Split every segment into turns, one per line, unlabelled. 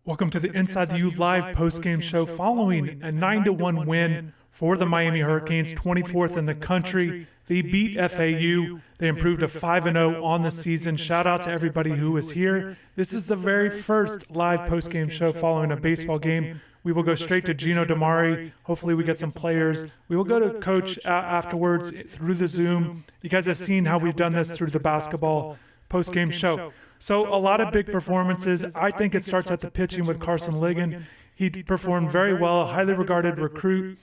Welcome to the Inside the U live postgame show following a 9-1 win for the Miami Hurricanes, 24th in the country. They beat FAU. They improved to 5-0 on the season. Shout out to everybody who was here. This is the very first live postgame show following a baseball game. We will go straight to Gino DiMare. Hopefully we get some players. We will go to Coach afterwards through the Zoom. You guys have seen how we've done this through the basketball postgame show. So a lot of big performances. I think it starts at the pitching with Karson Ligon. He performed very well, a highly regarded recruit.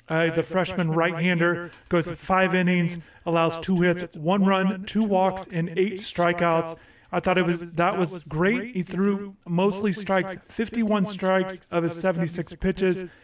The freshman right-hander goes 5 innings, allows 2 hits, 1 run, 2 walks, and 8 strikeouts. I thought that was great. He threw mostly strikes, 51 strikes of his 76 pitches.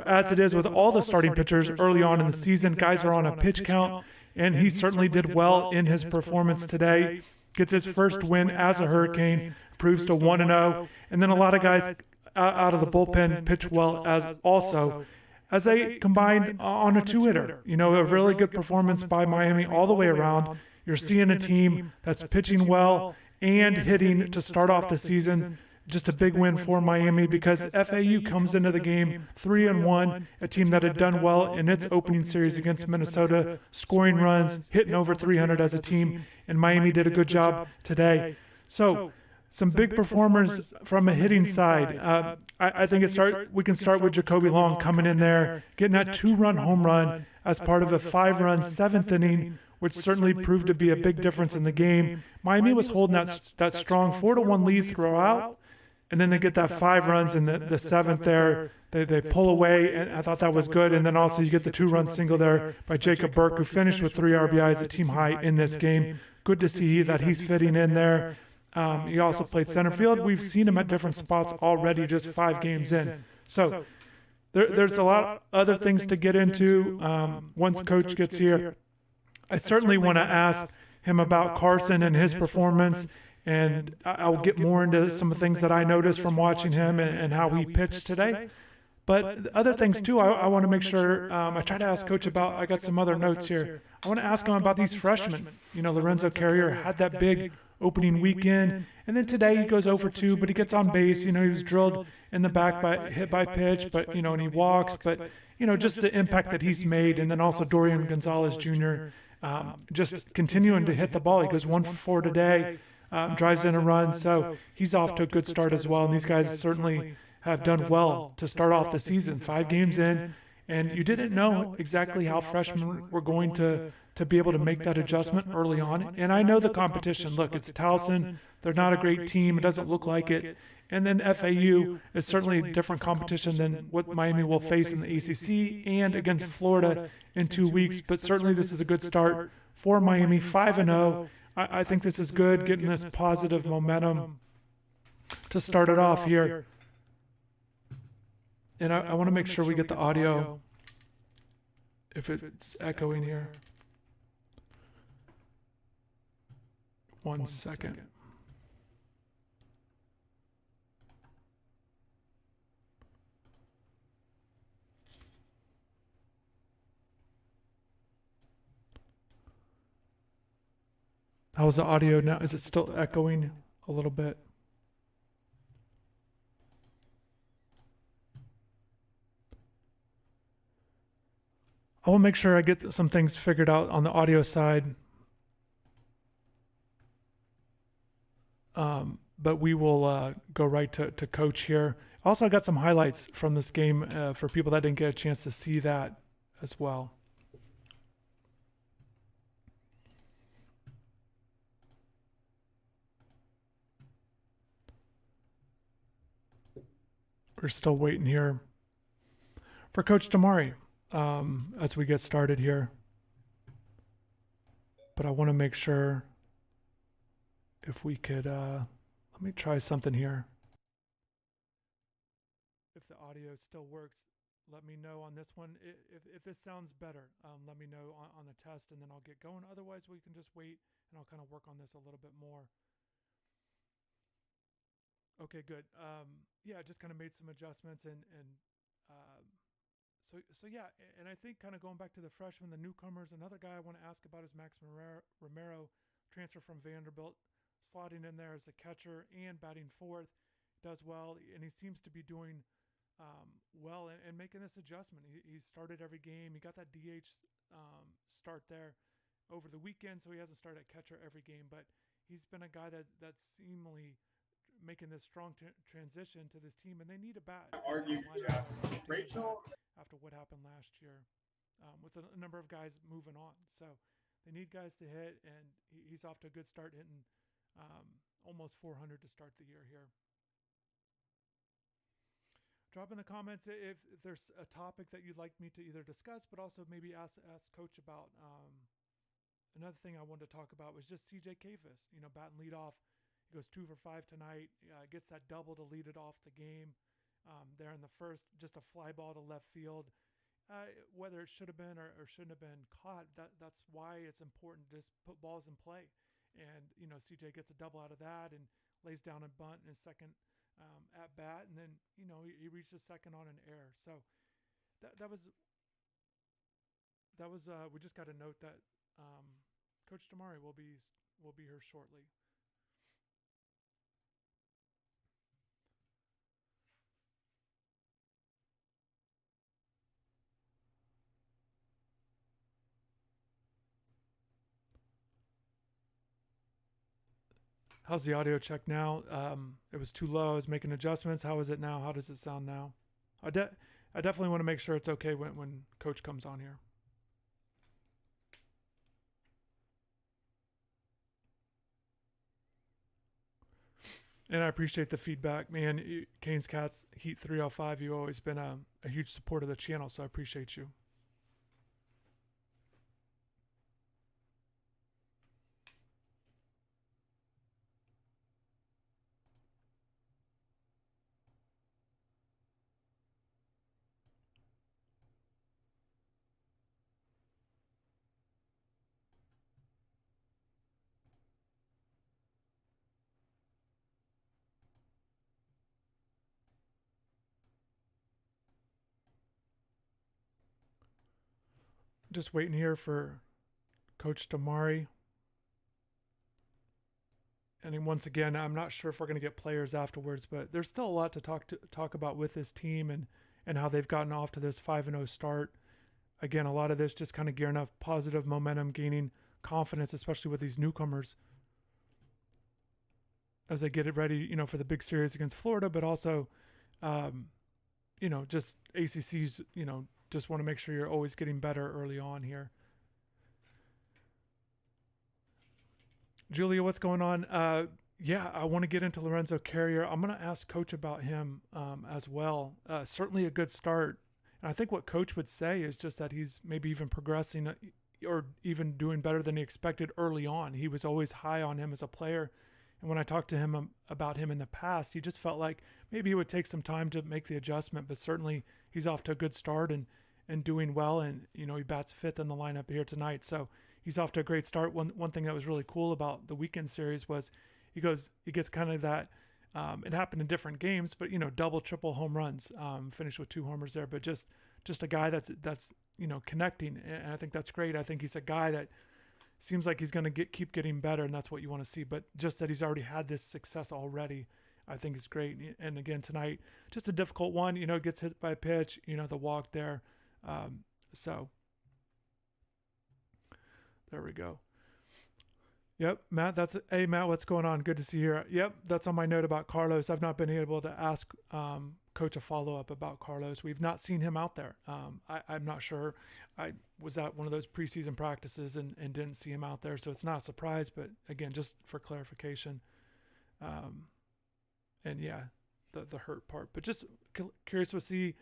As it is with all the starting pitchers early on in the season, guys are on a pitch count, and he certainly did well in his performance today. Gets his first win as a Hurricane, proves to 1-0, and then a lot of guys out of the bullpen pitch well as they combined on a 2-hitter. You know, a really good performance by Miami all the way around. You're seeing a team that's pitching well and hitting to start off the season. Just a big win for Miami because FAU comes into the game 3-1, a team that had done well in its opening series against Minnesota, scoring runs, hitting over 300 as a team, and Miami did a good job today. So some big performers from a hitting side. I think we can start with Jacoby Long coming in there, getting that 2-run home run as part of a 5-run 7th inning, which certainly proved to be a big difference in the game. Miami was holding that strong 4-1 lead throughout. And then they get that 5 runs in the 7th there. They pull away, and I thought that was good. And then also you get the 2-run single there by Jacob Burke, who finished with 3 RBIs, a team high in this game. Good to see that he's fitting in there. He also played center field. We've seen him at different spots already just 5 games in. So there's a lot of other things to get into once Coach gets here. I certainly want to ask him about Karson and his performance. And I'll get more into some of the things that I noticed from watching him and how he pitched today. But other things, too, I want to make sure I try to ask Coach about. I got some other notes here. I want to ask him about these freshmen. You know, Lorenzo Carrier had that big opening weekend. And then today he goes over 2, but he gets on base. You know, he was drilled in the back hit by pitch, but, you know, and he walks. But, you know, just the impact that he's made. And then also Dorian Gonzalez Jr. Just continuing to hit the ball. He goes 1 for 4 today. Drives in a run, so he's off to a good start as well. And these guys certainly have done well to start off the season. 5 games in, and you didn't know exactly how freshmen were going to be able to make that adjustment early on. And I know the competition. Look, it's Towson. They're not a great team. It doesn't look like it. And then FAU is certainly a different competition than what Miami will face in the ACC and against Florida in 2 weeks. But certainly this is a good start for Miami, 5-0. I think this is good, getting this positive momentum to start it off here. And I want to make sure we get the audio, if it's echoing here. 1 second. How's the audio now? Is it still echoing a little bit? I will make sure I get some things figured out on the audio side. But we will go right to Coach here. Also, I got some highlights from this game for people that didn't get a chance to see that as well. We're still waiting here for Coach DiMare as we get started here. But I want to make sure if we could, let me try something here. If the audio still works, let me know on this one. If this sounds better, let me know on the test and then I'll get going. Otherwise, we can just wait and I'll kind of work on this a little bit more. Okay, good. Yeah, just kind of made some adjustments and so yeah, and I think kind of going back to the freshmen, the newcomers, another guy I want to ask about is Max Romero, transfer from Vanderbilt, slotting in there as a catcher and batting fourth. does well, and he seems to be doing well and making this adjustment. He started every game. He got that DH start there over the weekend, so he hasn't started at catcher every game, but he's been a guy that's seemingly making this strong transition to this team, and they need a bat.
Argue, yes. Rachel?
After what happened last year with a number of guys moving on. So they need guys to hit, and he's off to a good start, hitting almost 400 to start the year here. Drop in the comments if there's a topic that you'd like me to either discuss, but also maybe ask Coach about. Another thing I wanted to talk about was just CJ Kafis, batting leadoff. He goes 2 for 5 tonight, gets that double to lead it off the game. There in the first, just a fly ball to left field. Whether it should have been or shouldn't have been caught, that's why it's important to just put balls in play. And, CJ gets a double out of that and lays down a bunt in his second at bat. And then, he reached the second on an error. So that was we just got to note that Coach DiMare will be here shortly. How's the audio check now? It was too low. I was making adjustments. How is it now? How does it sound now? I definitely want to make sure it's okay when Coach comes on here. And I appreciate the feedback, man. Canes Cats Heat 305. You've always been a huge support of the channel, so I appreciate you. Just waiting here for Coach DiMare. And then once again, I'm not sure if we're going to get players afterwards, but there's still a lot to talk about with this team and how they've gotten off to this 5-0 start. Again, a lot of this just kind of gearing up positive momentum, gaining confidence, especially with these newcomers as they get it ready, for the big series against Florida, but also, just ACC's, just want to make sure you're always getting better early on here. Julia, what's going on? I want to get into Lorenzo Carrier. I'm going to ask Coach about him as well. Certainly a good start. And I think what Coach would say is just that he's maybe even progressing or even doing better than he expected early on. He was always high on him as a player. And when I talked to him about him in the past, he just felt like maybe it would take some time to make the adjustment, but certainly he's off to a good start and doing well. And, he bats fifth in the lineup here tonight. So he's off to a great start. One thing that was really cool about the weekend series was he gets kind of that, it happened in different games, but, double, triple home runs, finished with 2 homers there, but just a guy that's connecting. And I think that's great. I think he's a guy that seems like he's going to keep getting better, and that's what you want to see. But just that he's already had this success already, I think is great. And again, tonight, just a difficult one, gets hit by a pitch, the walk there. So there we go. Yep, Matt, hey, Matt, what's going on? Good to see you here. Yep, that's on my note about Carlos. I've not been able to ask Coach a follow-up about Carlos. We've not seen him out there. I'm not sure. I was at one of those preseason practices and didn't see him out there, so it's not a surprise, but again, just for clarification. And yeah, the hurt part. But just curious to see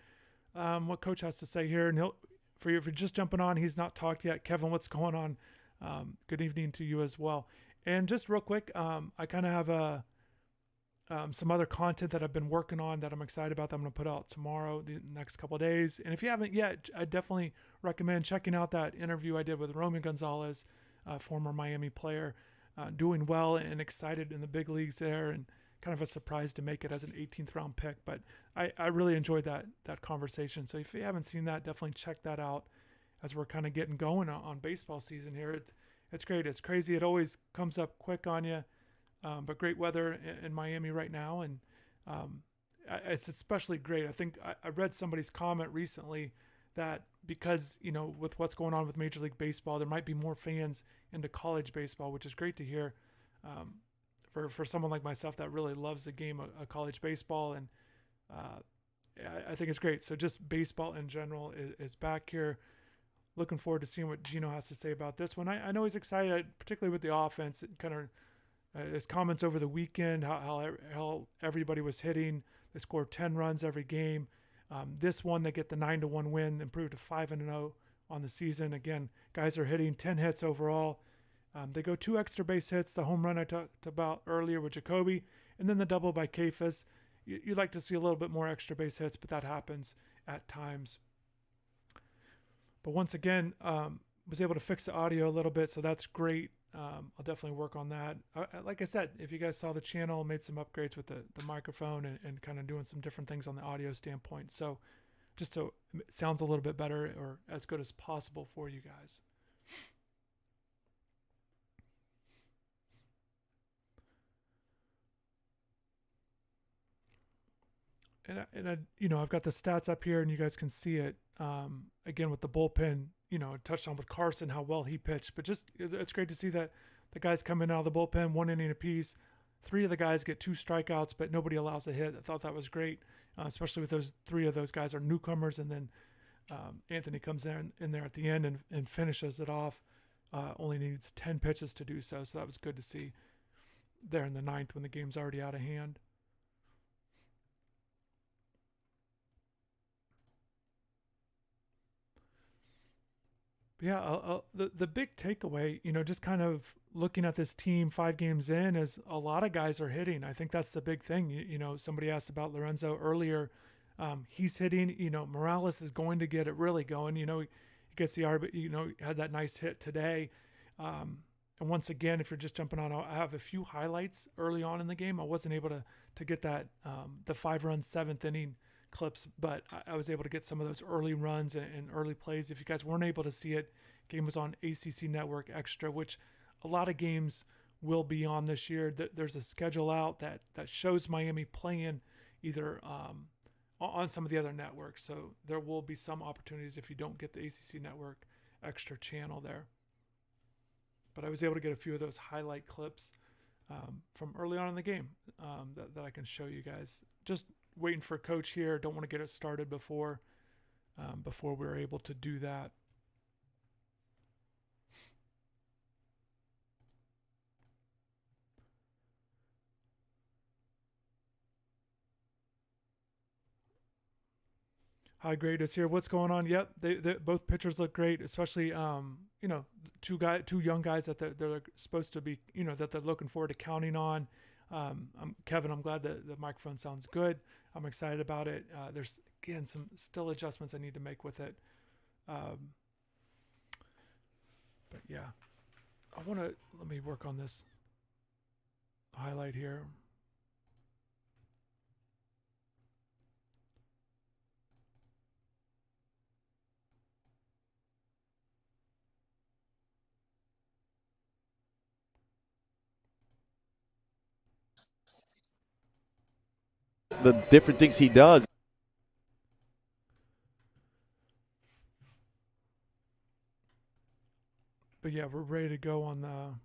what Coach has to say here. And if you're just jumping on, he's not talked yet. Kevin, what's going on? Good evening to you as well. And just real quick, I kind of have some other content that I've been working on that I'm excited about that I'm going to put out tomorrow, the next couple of days. And if you haven't yet, I definitely recommend checking out that interview I did with Roman Gonzalez, former Miami player, doing well and excited in the big leagues there, and kind of a surprise to make it as an 18th round pick. But I really enjoyed that conversation. So if you haven't seen that, definitely check that out as we're kind of getting going on baseball season here. It's great. It's crazy. It always comes up quick on you. But great weather in Miami right now, and It's especially great. I think I read somebody's comment recently that because, with what's going on with Major League Baseball, there might be more fans into college baseball, which is great to hear. For someone like myself that really loves the game of college baseball, and I think it's great. So just baseball in general is back here. Looking forward to seeing what Gino has to say about this one. I know he's excited, particularly with the offense. Kind of his comments over the weekend, how everybody was hitting. They scored 10 runs every game. This one, they get the 9-1 win, improved to 5-0 on the season. Again, guys are hitting 10 hits overall. They go 2 extra base hits, the home run I talked about earlier with Jacoby, and then the double by Kefas. You'd like to see a little bit more extra base hits, but that happens at times. But once again, was able to fix the audio a little bit, so that's great. I'll definitely work on that. Like I said, if you guys saw the channel, made some upgrades with the microphone and kind of doing some different things on the audio standpoint. So just so it sounds a little bit better or as good as possible for you guys. And I've got the stats up here and you guys can see it. Again, with the bullpen, touched on with Karson, how well he pitched, but just, it's great to see that the guys coming out of the bullpen, 1 inning apiece. 3 of the guys get 2 strikeouts, but nobody allows a hit. I thought that was great, especially with those 3 of those guys are newcomers. And then Anthony comes in there at the end and finishes it off. Only needs 10 pitches to do so. So that was good to see there in the 9th when the game's already out of hand. But yeah, the big takeaway, just kind of looking at this team 5 games in, is a lot of guys are hitting. I think that's the big thing. Somebody asked about Lorenzo earlier. He's hitting. Morales is going to get it really going. He gets the had that nice hit today. And once again, if you're just jumping on, I have a few highlights early on in the game. I wasn't able to get that the 5-run 7th inning clips, but I was able to get some of those early runs and early plays. If you guys weren't able to see it, game was on ACC Network Extra, which a lot of games will be on this year. There's a schedule out that shows Miami playing either on some of the other networks. So there will be some opportunities if you don't get the ACC Network Extra channel there. But I was able to get a few of those highlight clips from early on in the game that I can show you guys. Just waiting for coach here. Don't want to get it started before we're able to do that. High grade is here. What's going on? Yep, they both pitchers look great, especially two young guys that they're supposed to be, that they're looking forward to counting on. Kevin, I'm glad that the microphone sounds good. I'm excited about it. There's, again, some still adjustments I need to make with it. But yeah, let me work on this highlight here.
The different things he does.
But yeah, we're ready to go on I'll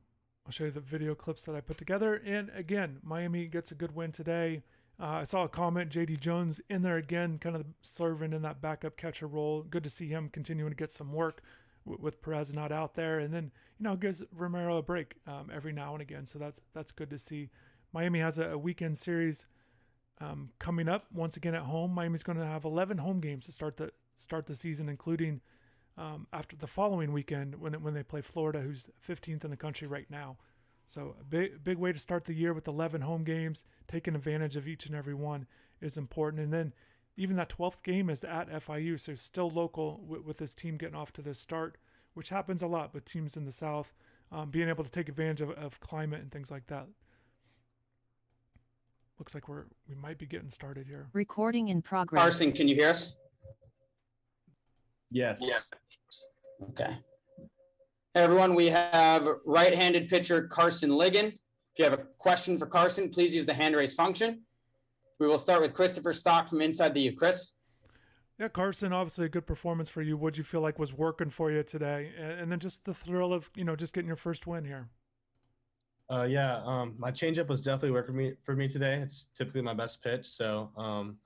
show you the video clips that I put together. And again, Miami gets a good win today. I saw a comment, JD Jones in there again, kind of serving in that backup catcher role. Good to see him continuing to get some work with Perez not out there. And then, gives Romero a break every now and again. So that's good to see. Miami has a weekend series coming up once again at home. Miami's going to have 11 home games to start the season, including after the following weekend when they play Florida, who's 15th in the country right now. So a big way to start the year with 11 home games. Taking advantage of each and every one is important. And then even that 12th game is at FIU, so still local with this team getting off to this start, which happens a lot with teams in the South, being able to take advantage of climate and things like that. Looks like we might be getting started here.
Recording in progress.
Karson, can you hear us?
Yes.
Yeah. Okay. Hey everyone, we have right-handed pitcher Karson Ligon. If you have a question for Karson, please use the hand raise function. We will start with Christopher Stock from Inside the U. Chris.
Yeah, Karson, obviously a good performance for you. What'd you feel like was working for you today? And then just the thrill of, just getting your first win here.
My changeup was definitely working for me today. It's typically my best pitch. So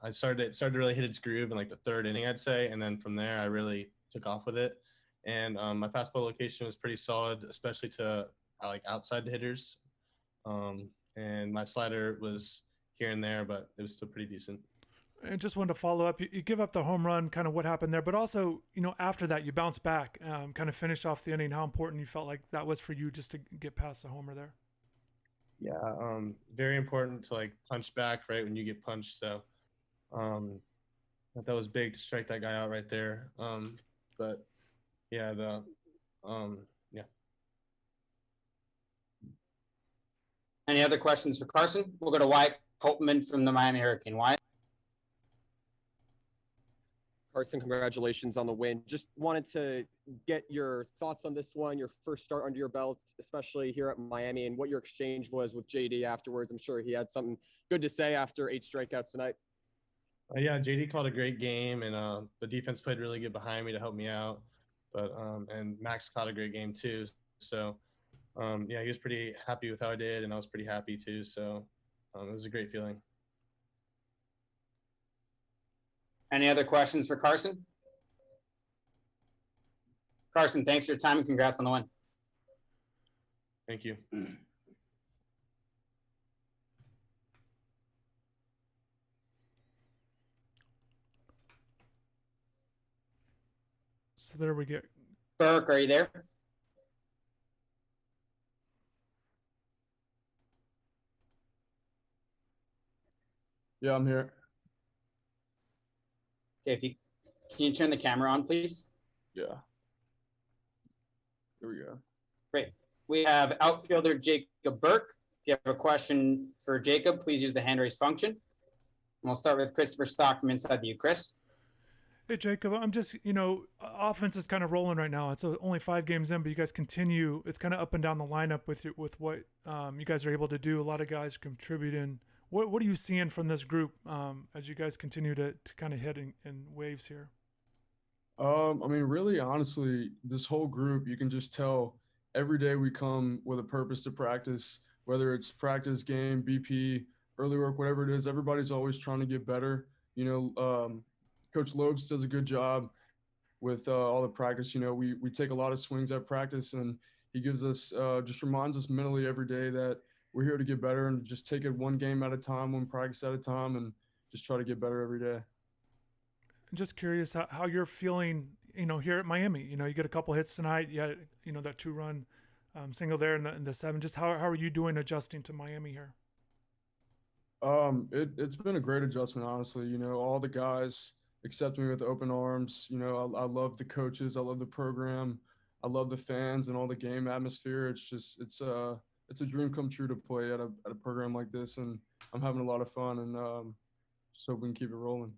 I started to really hit its groove in like the third inning, I'd say. And then from there, I really took off with it. And my fastball location was pretty solid, especially to like outside the hitters. And my slider was here and there, but it was still pretty decent.
And just wanted to follow up. You give up the home run, kind of what happened there, but also, after that, you bounce back, kind of finish off the inning. How important you felt like that was for you just to get past the homer there?
Yeah, very important to like punch back right when you get punched. So that was big to strike that guy out right there. But yeah,
Any other questions for Karson? We'll go to Wyatt Coltman from the Miami Hurricane. Wyatt?
Karson, congratulations on the win. Just wanted to get your thoughts on this one, your first start under your belt, especially here at Miami, and what your exchange was with JD afterwards. I'm sure he had something good to say after 8 strikeouts tonight.
Yeah, JD called a great game, and the defense played really good behind me to help me out. But and Max caught a great game too. So he was pretty happy with how I did, and I was pretty happy too. So it was a great feeling.
Any other questions for Karson? Karson, thanks for your time and congrats on the win.
Thank you.
So there we go.
Burke, are you there?
Yeah, I'm here.
Okay, can you turn the camera on, please?
Yeah. Here we go.
Great. We have outfielder Jacob Burke. If you have a question for Jacob, please use the hand raise function. And we'll start with Christopher Stock from Inside the U. Chris.
Hey, Jacob, I'm just, offense is kind of rolling right now. It's only 5 games in, but you guys continue. It's kind of up and down the lineup with what you guys are able to do. A lot of guys contributing. What are you seeing from this group as you guys continue to kind of hit in waves here?
Really, honestly, this whole group, you can just tell every day we come with a purpose to practice, whether it's practice, game, BP, early work, whatever it is. Everybody's always trying to get better. Coach Lopes does a good job with all the practice. We take a lot of swings at practice, and he gives us just reminds us mentally every day that we're here to get better and just take it one game at a time, one practice at a time, and just try to get better every day.
I'm just curious how you're feeling, here at Miami. You get a couple hits tonight. You had, that 2-run single there in the 7. Just how are you doing adjusting to Miami here?
It's been a great adjustment, honestly. All the guys accept me with open arms. I love the coaches. I love the program. I love the fans and all the game atmosphere. It's a dream come true to play at a program like this, and I'm having a lot of fun, and just hope we can keep it rolling.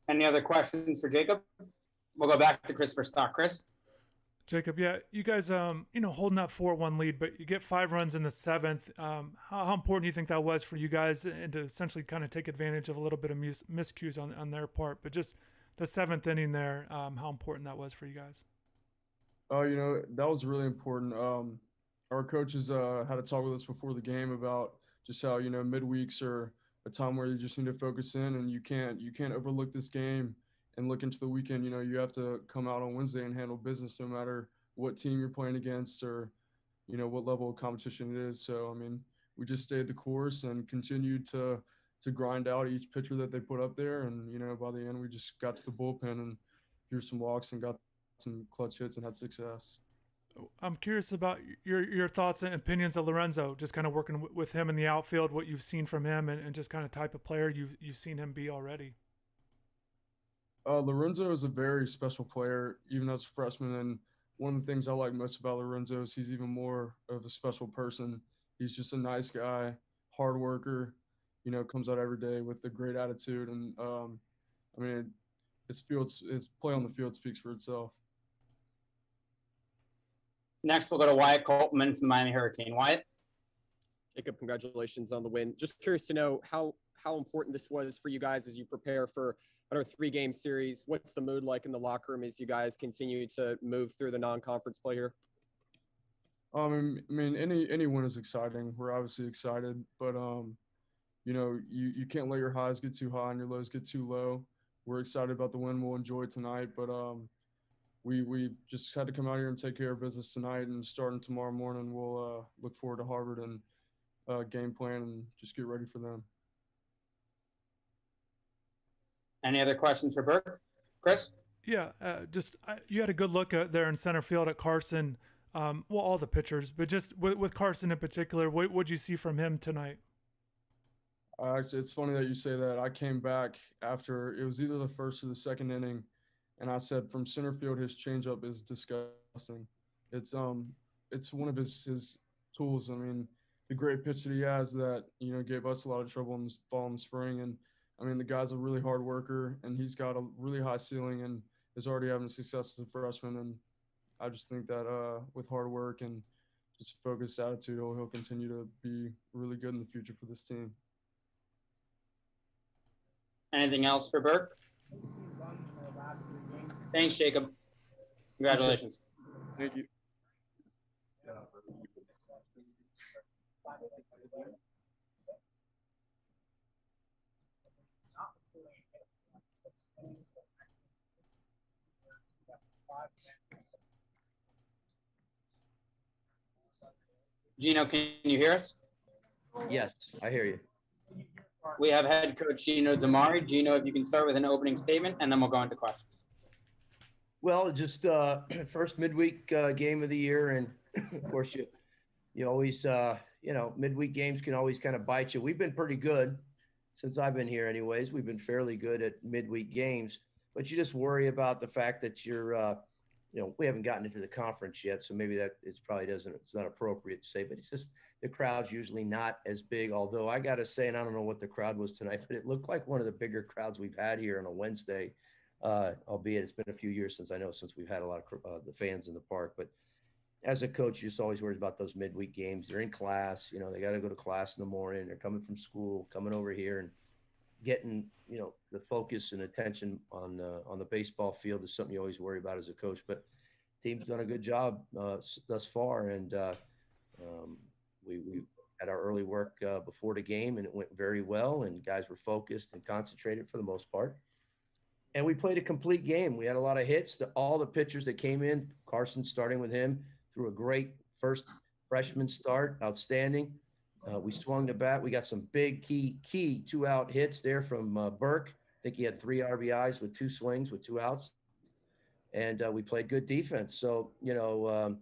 Any other questions for Jacob? We'll go back to Christopher Stock. Chris?
Jacob, yeah, you guys, holding that 4-1 lead, but you get 5 runs in the 7th. How important do you think that was for you guys, and to essentially kind of take advantage of a little bit of miscues on their part, but just the 7th inning there, how important that was for you guys?
That was really important. Our coaches had a talk with us before the game about just how, midweeks are a time where you just need to focus in, and you can't overlook this game and look into the weekend. You have to come out on Wednesday and handle business no matter what team you're playing against or, what level of competition it is. So, we just stayed the course and continued to grind out each pitcher that they put up there. And, by the end, we just got to the bullpen and drew some walks and got some clutch hits and had success.
I'm curious about your thoughts and opinions of Lorenzo, just kind of working with him in the outfield, what you've seen from him, and just kind of type of player you've seen him be already.
Lorenzo is a very special player, even as a freshman. And one of the things I like most about Lorenzo is he's even more of a special person. He's just a nice guy, hard worker, comes out every day with a great attitude. And his play on the field speaks for itself.
Next, we'll go to Wyatt Coltman from the Miami Hurricane. Wyatt?
Jacob, congratulations on the win. Just curious to know how important this was for you guys as you prepare for our 3-game series. What's the mood like in the locker room as you guys continue to move through the non-conference play here?
I mean, any win is exciting. We're obviously excited, but you know, you can't let your highs get too high and your lows get too low. We're excited about the win. We'll enjoy it tonight, but we just had to come out here and take care of business tonight, and starting tomorrow morning, we'll look forward to Harvard and game plan and just get ready for them.
Any other questions for Burke? Chris?
Yeah, you had a good look there in center field at Karson. Well, all the pitchers, but just with Karson in particular, what'd you see from him tonight?
Actually, it's funny that you say that. I came back after it was either the first or the second inning, and I said from center field, his changeup is disgusting. It's one of his tools. I mean, the great pitch that he has that, you know, gave us a lot of trouble in the fall and spring. And I mean, the guy's a really hard worker, and he's got a really high ceiling and is already having success as a freshman. And I just think that with hard work and just a focused attitude, he'll continue to be really good in the future for this team.
Anything else for Burke? Thanks, Jacob. Congratulations.
Thank you.
Gino, can you hear us?
Yes, I hear you.
We have head coach Gino DiMare. Gino, if you can start with an opening statement, and then we'll go into questions.
Well, just first midweek game of the year, and of course you always you know, midweek games can always kind of bite you. We've been pretty good since I've been here, anyways. We've been fairly good at midweek games, but you just worry about the fact that you're you know, we haven't gotten into the conference yet, so maybe that it's not appropriate to say, but it's just the crowd's usually not as big. Although I got to say, and I don't know what the crowd was tonight, but it looked like one of the bigger crowds we've had here on a Wednesday, albeit it's been a few years since we've had a lot of the fans in the park. But as a coach, you're just always worried about those midweek games. They're in class, you know, they got to go to class in the morning. They're coming from school, coming over here and getting, you know, the focus and attention on the baseball field is something you always worry about as a coach. But team's done a good job thus far, and we had our early work before the game, and it went very well, and guys were focused and concentrated for the most part. And we played a complete game. We had a lot of hits to all the pitchers that came in. Karson, starting with him, threw a great first freshman start, outstanding. We swung the bat. We got some big key 2-out hits there from Burke. I think he had 3 RBIs with 2 swings with 2 outs. And we played good defense. So, you know,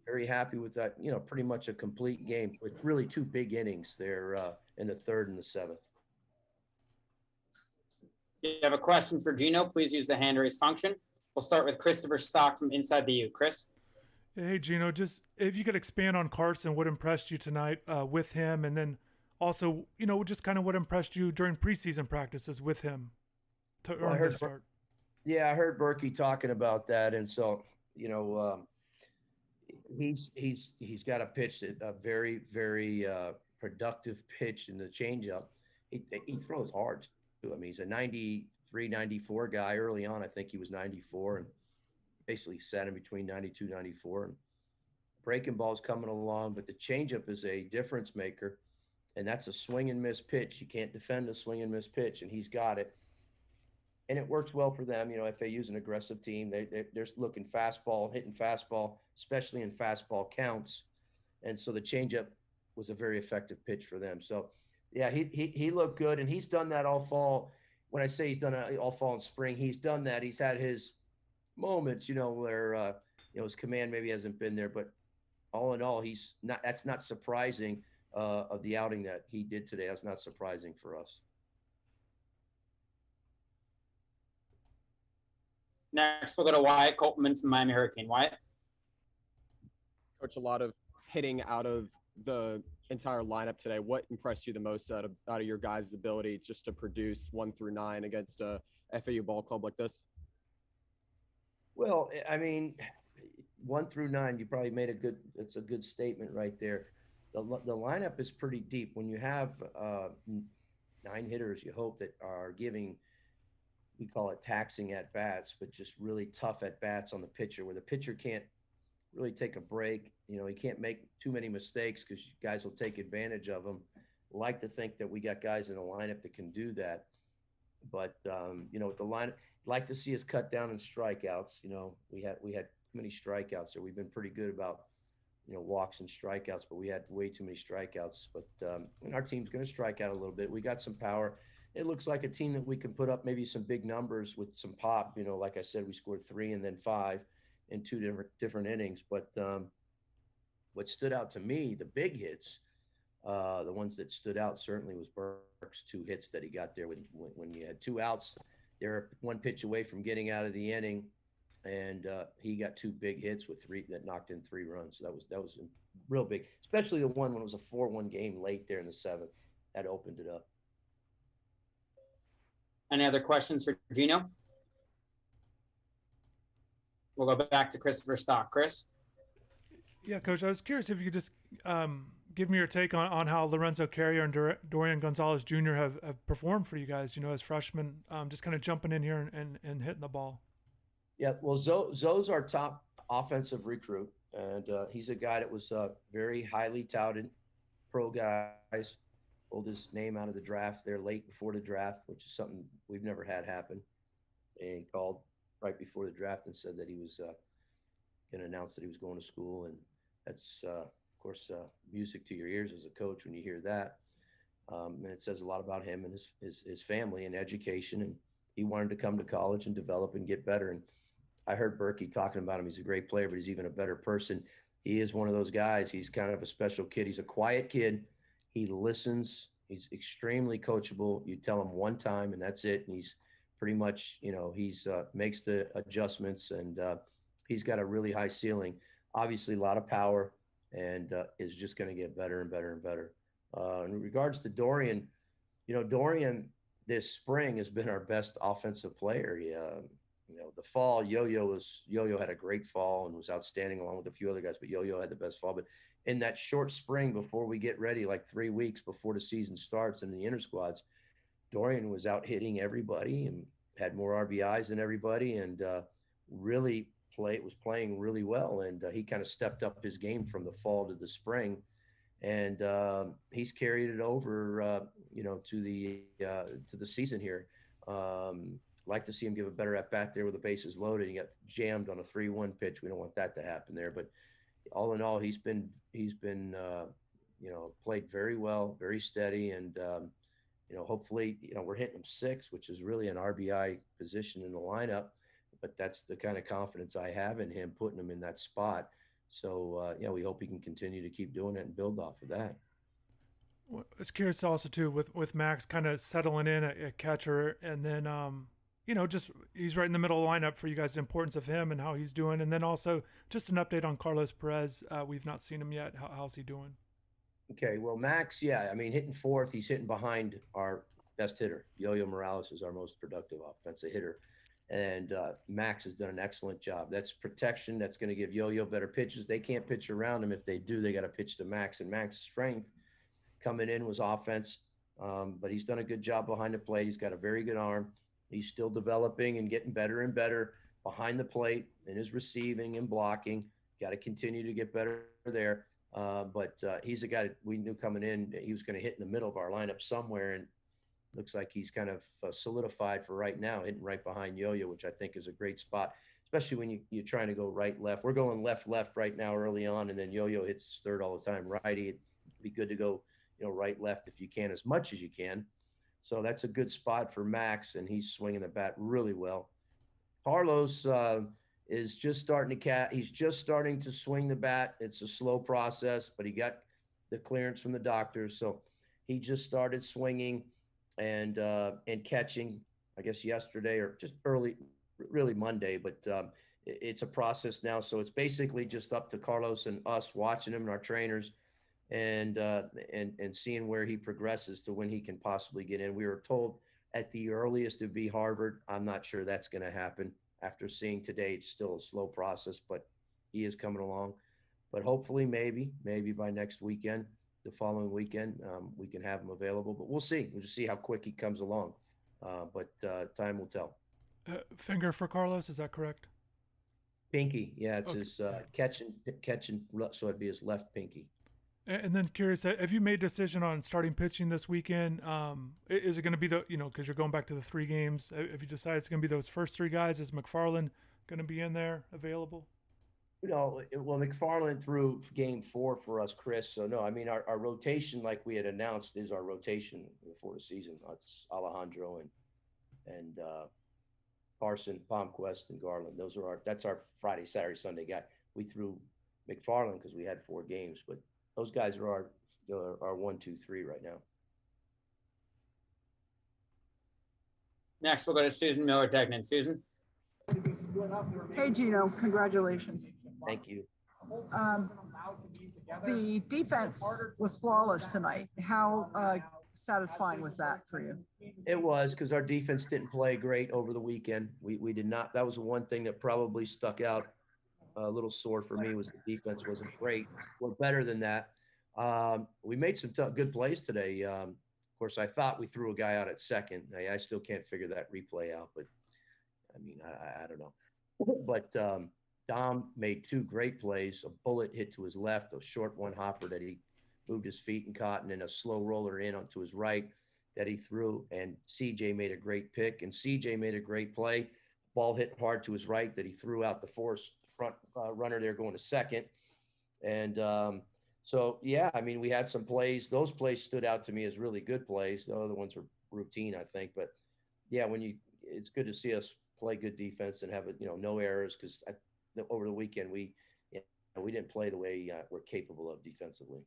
very happy with that, you know, pretty much a complete game with really 2 big innings there in the 3rd and the 7th.
If you have a question for Gino, please use the hand raise function. We'll start with Christopher Stock from InsideTheU. Chris?
Hey, Gino, just if you could expand on Karson, what impressed you tonight with him, and then also, you know, just kind of what impressed you during preseason practices with him to earn the start.
Yeah, I heard Burke talking about that, and so, you know, he's got a pitch, a very, very productive pitch in the changeup. He throws hard too. I mean, he's a 93, 94 guy. Early on, I think he was 94, and basically sat in between 92, 94. And breaking ball's coming along, but the changeup is a difference maker, and that's a swing and miss pitch. You can't defend a swing and miss pitch, and he's got it. And it works well for them. You know, FAU's an aggressive team. They're looking fastball, hitting fastball, especially in fastball counts. And so the changeup was a very effective pitch for them. So, yeah, he looked good, and he's done that all fall. When I say he's done it all fall and spring, he's done that. He's had his moments, you know, where you know, his command maybe hasn't been there, but all in all, he's not. That's not surprising of the outing that he did today. That's not surprising for us.
Next, we'll go to Wyatt Coltman from Miami Hurricane. Wyatt?
Coach, a lot of hitting out of the entire lineup today. What impressed you the most out of your guys' ability just to produce 1 through 9 against a FAU ball club like this?
Well, I mean, 1 through 9, you probably made it's a good statement right there. the lineup is pretty deep. When you have 9 hitters, you hope that are giving, we call it taxing at bats, but just really tough at bats on the pitcher, where the pitcher can't really take a break. He can't make too many mistakes because guys will take advantage of them. Like to think that we got guys in the lineup that can do that. But with the lineup, like to see us cut down in strikeouts. We had too many strikeouts, so we've been pretty good about walks and strikeouts, but we had way too many strikeouts. But our team's going to strike out a little bit. We got some power. It looks like a team that we can put up maybe some big numbers with some pop. Like I said, we scored 3 and then 5 in 2 different innings. But what stood out to me, the big hits, the ones that stood out certainly was Burke's 2 hits that he got there when you had 2 outs. They're 1 pitch away from getting out of the inning, and he got 2 big hits with 3 that knocked in 3 runs. So that was real big, especially the one when it was a 4-1 game late there in the 7th. That opened it up.
Any other questions for Gino? We'll go back to Christopher Stock. Chris?
Yeah, Coach, I was curious if you could just give me your take on how Lorenzo Carrier and Dorian Gonzalez Jr. have performed for you guys, as freshmen, just kind of jumping in here and hitting the ball.
Yeah, well, Zoe's our top offensive recruit, and he's a guy that was very highly touted, pro guys. Pulled his name out of the draft there late before the draft, which is something we've never had happen. And he called right before the draft and said that he was going to announce that he was going to school, and that's of course music to your ears as a coach when you hear that. And it says a lot about him and his family and education, and he wanted to come to college and develop and get better. And I heard Burke talking about him. He's a great player, but he's even a better person. He is one of those guys. He's kind of a special kid. He's a quiet kid. He listens. He's extremely coachable. You tell him one time and that's it. And he's pretty much, he's makes the adjustments, and he's got a really high ceiling. Obviously a lot of power, and is just going to get better and better and better. In regards to Dorian, Dorian this spring has been our best offensive player. The fall, Yo-Yo had a great fall and was outstanding along with a few other guys, but Yo-Yo had the best fall. But in that short spring before we get ready, like 3 weeks before the season starts in the inter squads, Dorian was out hitting everybody and had more RBIs than everybody, and was playing really well. And he kind of stepped up his game from the fall to the spring, and he's carried it over, to the season here. Like to see him give a better at bat there with the bases loaded. He got jammed on a 3-1 pitch. We don't want that to happen there, but all in all, he's been played very well, very steady, and hopefully, we're hitting him 6, which is really an RBI position in the lineup, but that's the kind of confidence I have in him, putting him in that spot. So we hope he can continue to keep doing it and build off of that.
Well, I was curious also too with Max kind of settling in a catcher, and then just he's right in the middle of the lineup for you guys, the importance of him and how he's doing. And then also just an update on Carlos Perez. We've not seen him yet. How's he doing?
Okay, well, Max, hitting 4th. He's hitting behind our best hitter. Yo-Yo Morales is our most productive offensive hitter. And Max has done an excellent job. That's protection. That's going to give Yo-Yo better pitches. They can't pitch around him. If they do, they got to pitch to Max. And Max's strength coming in was offense. But he's done a good job behind the plate. He's got a very good arm. He's still developing and getting better and better behind the plate in his receiving and blocking. Got to continue to get better there. But he's a guy that we knew coming in, he was going to hit in the middle of our lineup somewhere, and looks like he's kind of solidified for right now, hitting right behind Yo-Yo, which I think is a great spot, especially when you're trying to go right, left. We're going left right now early on, and then Yo-Yo hits 3rd all the time, righty. It'd be good to go, right, left if you can, as much as you can. So that's a good spot for Max, and he's swinging the bat really well. Carlos is just starting he's just starting to swing the bat. It's a slow process, but he got the clearance from the doctors. So he just started swinging and catching, I guess, yesterday or just early, really Monday, but it's a process now. So it's basically just up to Carlos and us watching him and our trainers and seeing where he progresses to when he can possibly get in. We were told at the earliest to be Harvard. I'm not sure that's going to happen. After seeing today, it's still a slow process, but he is coming along. but hopefully maybe by next weekend, the following weekend, we can have him available. But we'll see. We'll just see how quick he comes along. But time will tell.
Finger for Carlos, is that correct?
Pinky, yeah, it's
Okay.
his catching, so it'd be his left pinky.
And then curious, have you made a decision on starting pitching this weekend? Is it going to be because you're going back to the 3 games, have you decided it's going to be those first 3 guys? Is McFarland going to be in there available?
Well, McFarland threw game 4 for us, Chris. So no, I mean, our rotation, like we had announced, is our rotation before the season. That's Alejandro and Karson, Palmquist, and Garland. That's our Friday, Saturday, Sunday guy. We threw McFarland because we had 4 games, but those guys are our 1, 2, 3 right now.
Next, we'll go to Susan Miller-Degnan. Susan?
Hey, Gino, congratulations.
Thank you.
The defense was flawless tonight. How satisfying was that for you?
It was, because our defense didn't play great over the weekend. We did not. That was the one thing that probably stuck out a little sore for me, was the defense wasn't great. We're better than that. We made some good plays today. Of course, I thought we threw a guy out at second. I still can't figure that replay out, but I mean, I don't know. But Dom made 2 great plays, a bullet hit to his left, a short one hopper that he moved his feet and caught, and then a slow roller in onto his right that he threw. And CJ made a great pick, and CJ made a great play. Ball hit hard to his right that he threw out the front runner there going to second. And so, yeah, I mean, we had some plays. Those plays stood out to me as really good plays. The other ones were routine, I think. But, yeah, it's good to see us play good defense and have no errors, because over the weekend we didn't play the way we're capable of defensively.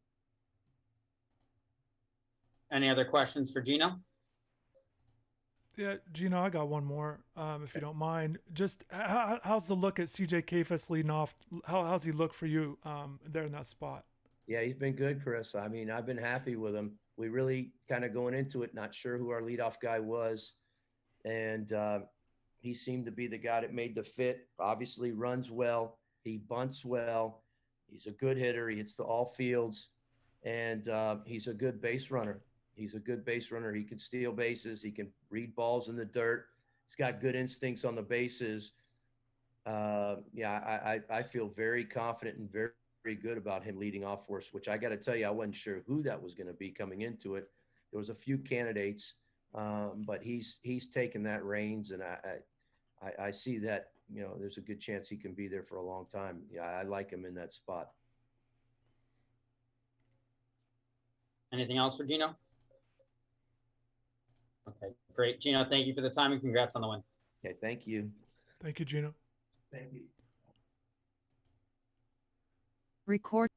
Any other questions for Gino?
Yeah, Gino, I got one more, if you don't mind. Just how's the look at CJ Kafis leading off? How's he look for you there in that spot?
Yeah, he's been good, Chris. I mean, I've been happy with him. We really kind of going into it, not sure who our leadoff guy was. And he seemed to be the guy that made the fit. Obviously runs well. He bunts well. He's a good hitter. He hits to all fields. And he's a good base runner. He can steal bases. He can read balls in the dirt. He's got good instincts on the bases. I feel very confident and very, very good about him leading off for us, which I got to tell you, I wasn't sure who that was going to be coming into it. There was a few candidates, but he's taken that reins, and I see that, there's a good chance he can be there for a long time. Yeah, I like him in that spot.
Anything else for Gino? Okay, great. Gino, thank you for the time and congrats on the win.
Okay, thank you.
Thank you, Gino.
Thank you.
Record.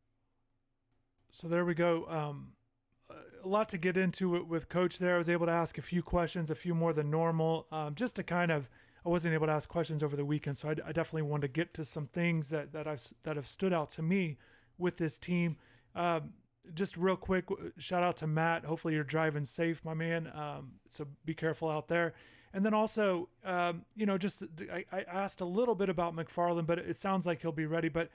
So there we go. A lot to get into it with Coach there. I was able to ask a few questions, a few more than normal, just to I wasn't able to ask questions over the weekend, so I definitely wanted to get to some things that have stood out to me with this team. Just real quick, shout out to Matt. Hopefully you're driving safe, my man. So be careful out there. And then also, I asked a little bit about McFarland, but it sounds like he'll be ready. But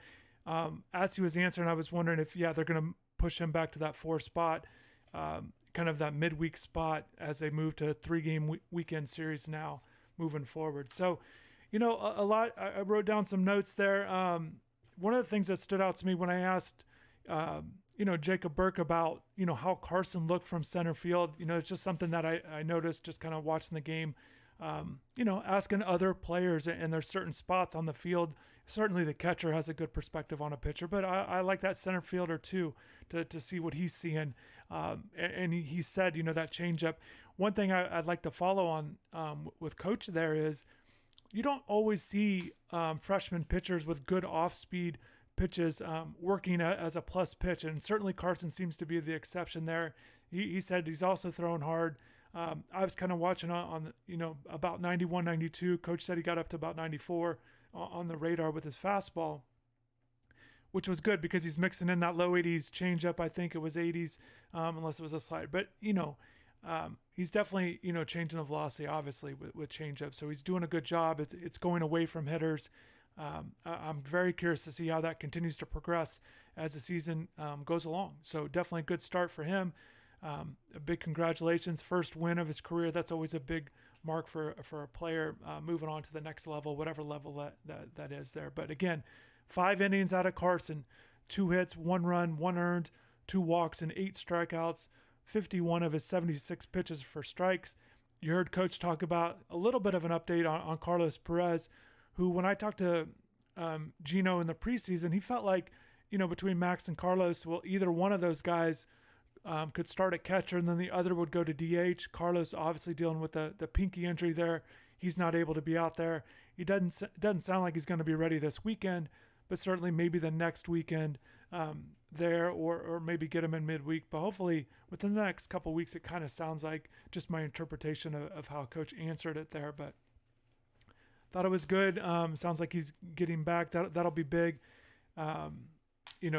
as he was answering, I was wondering if, they're going to push him back to that 4 spot, kind of that midweek spot as they move to a 3-game weekend series now moving forward. So, a lot, I wrote down some notes there. One of the things that stood out to me when I asked, Jacob Burke about, how Karson looked from center field, it's just something that I noticed just kind of watching the game, asking other players, and there's certain spots on the field. Certainly the catcher has a good perspective on a pitcher, but I like that center fielder too, to see what he's seeing. And he said, that changeup. One thing I'd like to follow on with Coach there is you don't always see freshman pitchers with good off-speed pitches working as a plus pitch, and certainly Karson seems to be the exception there. He said he's also throwing hard. I was kind of watching on about 91, 92. Coach said he got up to about 94 on the radar with his fastball, which was good because he's mixing in that low 80s changeup. I think it was 80s, unless it was a slide. But he's definitely changing the velocity obviously with changeup. So he's doing a good job. It's going away from hitters. I'm very curious to see how that continues to progress as the season goes along. So definitely a good start for him. A big congratulations. First win of his career. That's always a big mark for a player moving on to the next level, whatever level that is there. But again, 5 innings out of Karson, 2 hits, 1 run, 1 earned, 2 walks, and 8 strikeouts, 51 of his 76 pitches for strikes. You heard Coach talk about a little bit of an update on Carlos Perez, who, when I talked to Gino in the preseason, he felt like, between Max and Carlos, well, either one of those guys could start at catcher and then the other would go to DH. Carlos obviously dealing with the pinky injury there. He's not able to be out there. He doesn't sound like he's going to be ready this weekend, but certainly maybe the next weekend there, or maybe get him in midweek. But hopefully within the next couple of weeks, it kind of sounds like just my interpretation of how Coach answered it there. But thought it was good. Sounds like he's getting back. That'll be big.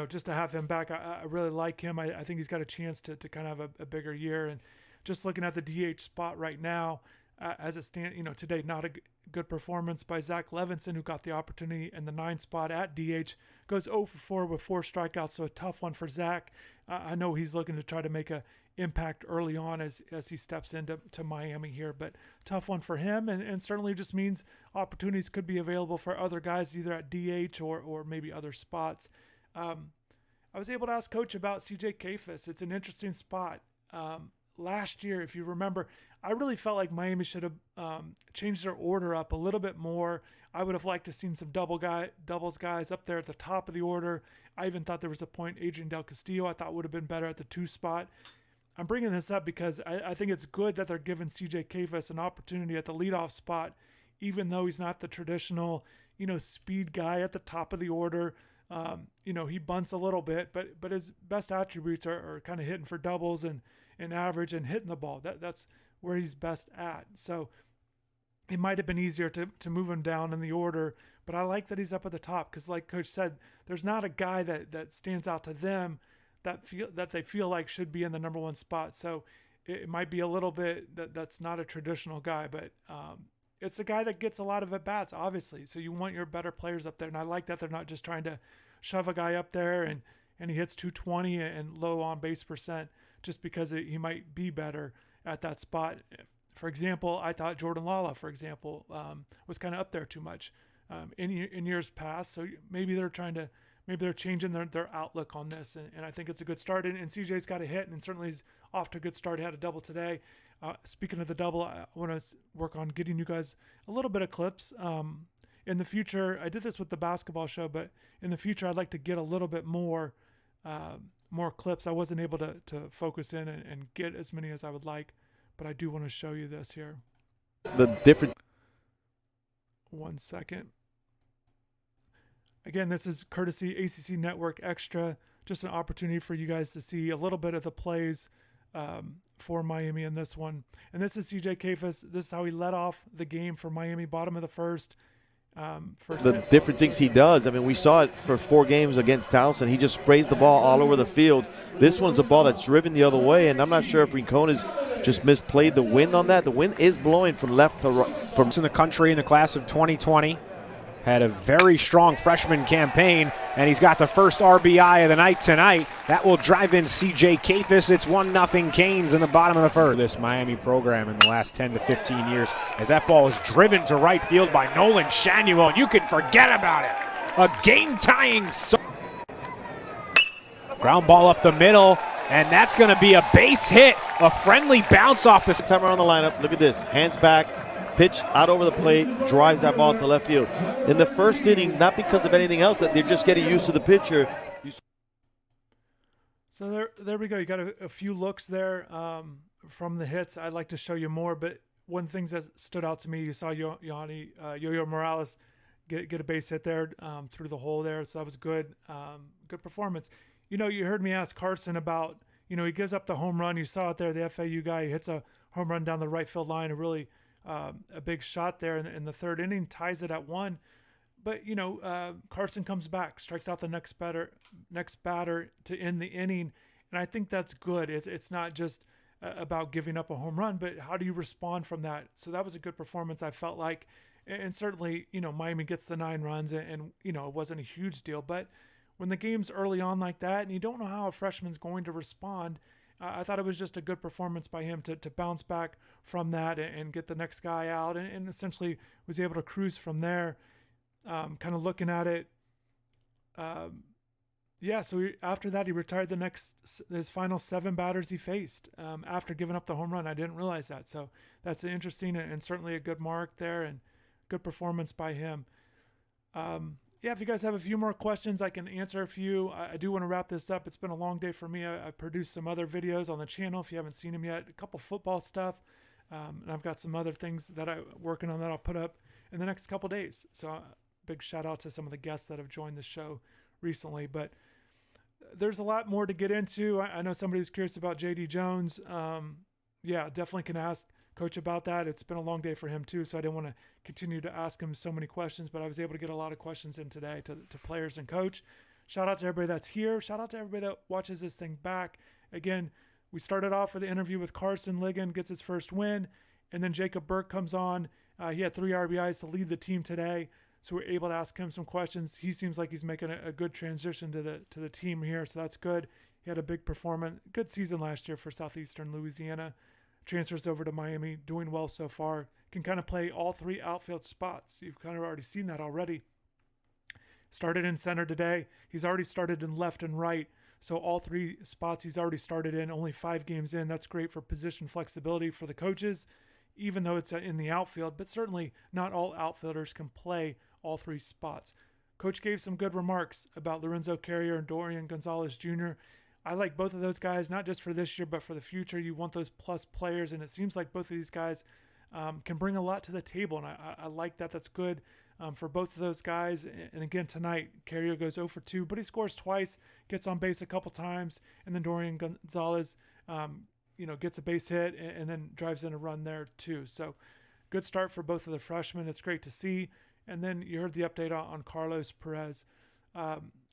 Just to have him back, I really like him. I think he's got a chance to kind of have a bigger year. And just looking at the DH spot right now, as it stands, today, not a good performance by Zach Levinson, who got the opportunity in the 9 spot at DH. Goes 0 for 4 with 4 strikeouts, so a tough one for Zach. I know he's looking to try to make a impact early on as he steps into Miami here, but tough one for him, and certainly just means opportunities could be available for other guys either at DH or maybe other spots. I was able to ask Coach about CJ Kayfus. It's an interesting spot. Last year, if you remember, I really felt like Miami should have changed their order up a little bit more. I would have liked to seen some doubles guys up there at the top of the order. I even thought there was a point Adrian Del Castillo I thought would have been better at the 2 spot. I'm bringing this up because I think it's good that they're giving CJ Kayfus an opportunity at the leadoff spot, even though he's not the traditional, speed guy at the top of the order. He bunts a little bit, but his best attributes are kind of hitting for doubles and average and hitting the ball. That's where he's best at. So it might have been easier to move him down in the order, but I like that he's up at the top because, like Coach said, there's not a guy that stands out to them that they feel like should be in the number 1 spot. So it might be a little bit that's not a traditional guy, but it's a guy that gets a lot of at-bats, obviously. So you want your better players up there, and I like that they're not just trying to shove a guy up there and he hits 220 and low on base percent just because he might be better at that spot. For example, I thought Jordan Lala, for example, was kind of up there too much in years past. So maybe they're changing their outlook on this, and I think it's a good start. And CJ's got a hit, and certainly he's off to a good start. He had a double today. Speaking of the double, I want to work on getting you guys a little bit of clips. In the future, I did this with the basketball show, but in the future, I'd like to get a little bit more clips. I wasn't able to focus in and get as many as I would like, but I do want to show you this here.
The different.
1 second. Again, this is courtesy ACC Network Extra. Just an opportunity for you guys to see a little bit of the plays for Miami in this one. And this is CJ Kayfus. This is how he led off the game for Miami, bottom of the first.
The different things he does. I mean, we saw it for 4 games against Townsend. He just sprays the ball all over the field. This one's a ball that's driven the other way, and I'm not sure if Rincona's just misplayed the wind on that. The wind is blowing from left to right.
From in the country in the class of 2020. Had a very strong freshman campaign, and he's got the first RBI of the night tonight. That will drive in CJ Kayfus. It's 1-0 Canes in the bottom of the first. This Miami program in the last 10 to 15 years, as that ball is driven to right field by Nolan Shanuel, and you can forget about it. A game-tying ground ball up the middle, and that's going to be a base hit, a friendly bounce off the
time around the lineup. Look at this, hands back. Pitch out over the plate, drives that ball to left field. In the first inning, not because of anything else, that they're just getting used to the pitcher.
So there we go. You got a few looks there from the hits. I'd like to show you more, but one thing that stood out to me, you saw Yo-Yo Morales get a base hit there through the hole there, so that was good. Good performance. You heard me ask Karson about, he gives up the home run. You saw it there, the FAU guy. He hits a home run down the right field line, a really a big shot there in the third inning, ties it at 1. But Karson comes back, strikes out the next batter to end the inning, and I think that's good. It's not just about giving up a home run, but how do you respond from that? So that was a good performance, I felt like, And certainly, Miami gets the 9 runs and it wasn't a huge deal. But when the game's early on like that and you don't know how a freshman's going to respond, I thought it was just a good performance by him to bounce back from that and get the next guy out and essentially was able to cruise from there. Kind of looking at it, so after that, he retired his final 7 batters he faced after giving up the home run. I didn't realize that. So that's interesting and certainly a good mark there and good performance by him. If you guys have a few more questions, I can answer a few. I do want to wrap this up. It's been a long day for me. I produced some other videos on the channel if you haven't seen them yet, a couple football stuff. And I've got some other things that I'm working on that I'll put up in the next couple days. So big shout out to some of the guests that have joined the show recently. But there's a lot more to get into. I know somebody was curious about J.D. Jones. Definitely can ask Coach about that. It's been a long day for him too, so I didn't want to continue to ask him so many questions, but I was able to get a lot of questions in today to players and coach. Shout out to everybody that's here. Shout out to everybody that watches this thing back. Again, we started off with the interview with Karson Ligon, gets his first win, and then Jacob Burke comes on. He had 3 RBIs to lead the team today, so we're able to ask him some questions. He seems like he's making a good transition to the team here, so that's good. He had a big performance, good season last year for Southeastern Louisiana. Transfers over to Miami, doing well so far. Can kind of play all 3 outfield spots. You've kind of already seen that already. Started in center today. He's already started in left and right. So all 3 spots he's already started in, only 5 games in. That's great for position flexibility for the coaches, even though it's in the outfield. But certainly not all outfielders can play all 3 spots. Coach gave some good remarks about Lorenzo Carrier and Dorian Gonzalez Jr. I like both of those guys, not just for this year, but for the future. You want those plus players, and it seems like both of these guys can bring a lot to the table, and I like that. That's good for both of those guys. And again, tonight, Carrier goes 0 for 2, but he scores twice, gets on base a couple times, and then Dorian Gonzalez, gets a base hit and then drives in a run there too. So good start for both of the freshmen. It's great to see. And then you heard the update on Carlos Perez.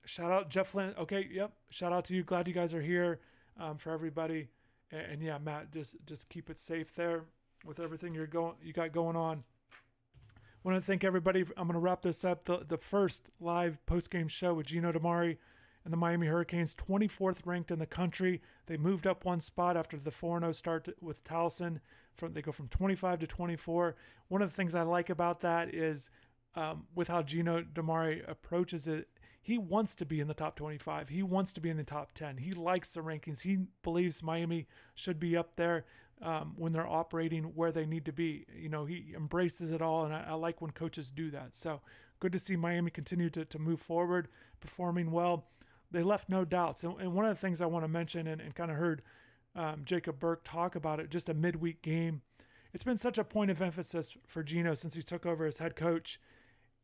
Shout out Jeff Lynn. Okay, yep. Shout out to you. Glad you guys are here for everybody. And yeah, Matt, just keep it safe there with everything you got going on. Want to thank everybody. I'm going to wrap this up. The first live post-game show with Gino DiMare and the Miami Hurricanes, 24th ranked in the country. They moved up 1 spot after the 4-0 start with Towson. They go from 25 to 24. One of the things I like about that is with how Gino DiMare approaches it, he wants to be in the top 25. He wants to be in the top 10. He likes the rankings. He believes Miami should be up there when they're operating where they need to be. He embraces it all, and I like when coaches do that. So good to see Miami continue to move forward, performing well. They left no doubts. And one of the things I want to mention, and kind of heard Jacob Burke talk about it, just a midweek game. It's been such a point of emphasis for Gino since he took over as head coach.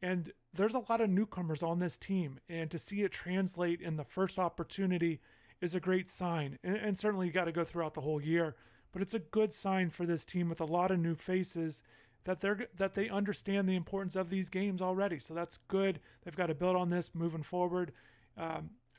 And there's a lot of newcomers on this team, and to see it translate in the first opportunity is a great sign. And certainly you got to go throughout the whole year, but it's a good sign for this team with a lot of new faces that they understand the importance of these games already. So that's good. They've got to build on this moving forward.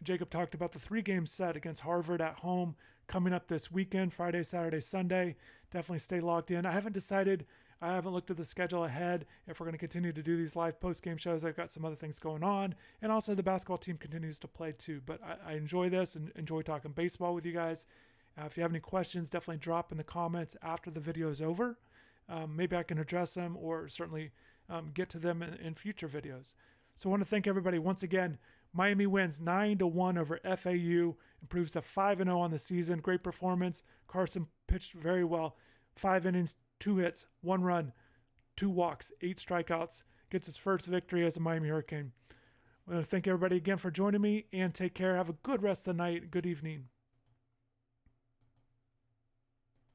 Jacob talked about the 3-game set against Harvard at home coming up this weekend, Friday, Saturday, Sunday. Definitely stay logged in. I haven't looked at the schedule ahead if we're going to continue to do these live post-game shows. I've got some other things going on. And also the basketball team continues to play too. But I enjoy this and enjoy talking baseball with you guys. If you have any questions, definitely drop in the comments after the video is over. Maybe I can address them or certainly get to them in future videos. So I want to thank everybody once again. Miami wins 9-1 over FAU, improves to 5-0 on the season. Great performance. Karson pitched very well. 5 innings, 2 hits, 1 run, 2 walks, 8 strikeouts. Gets his first victory as a Miami Hurricane. I want to thank everybody again for joining me, and take care. Have a good rest of the night. Good evening.